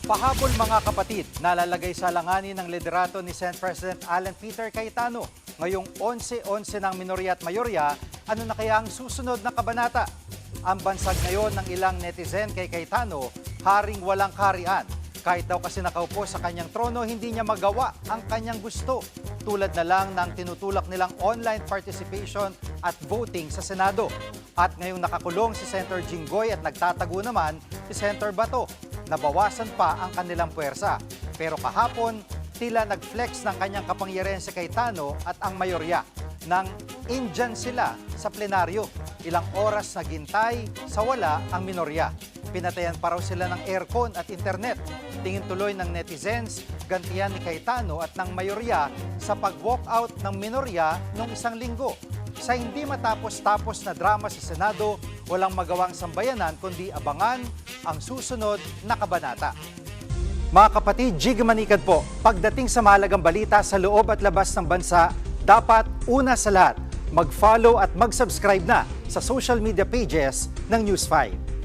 Pahabol mga kapatid, nalalagay sa langanin ng liderato ni Senate President Alan Peter Cayetano. Ngayong 11-11 ng minorya at mayorya, ano na kaya ang susunod na kabanata? Ang bansag ngayon ng ilang netizen kay Cayetano, haring walang kaharian. Kahit daw kasi nakaupo sa kanyang trono, hindi niya magawa ang kanyang gusto. Tulad na lang ng tinutulak nilang online participation at voting sa Senado. At ngayong nakakulong si Senator Jinggoy at nagtatago naman si Senator Bato. Nabawasan pa ang kanilang puwersa. Pero kahapon, tila nag-flex ng kanyang kapangyarihan si Cayetano at ang mayorya nang indyan sila sa plenaryo. Ilang oras naghintay sa wala ang minorya. Pinatayan pa raw sila ng aircon at internet. Tingin tuloy ng netizens, gantihan ni Cayetano at ng mayorya sa pag-walkout ng minorya noong isang linggo. Sa hindi matapos-tapos na drama sa Senado, walang magawang sambayanan kundi abangan ang susunod na kabanata. Mga kapatid, Jig Manikad po, pagdating sa mahalagang balita sa loob at labas ng bansa, dapat una sa lahat, mag-follow at mag-subscribe na sa social media pages ng News 5.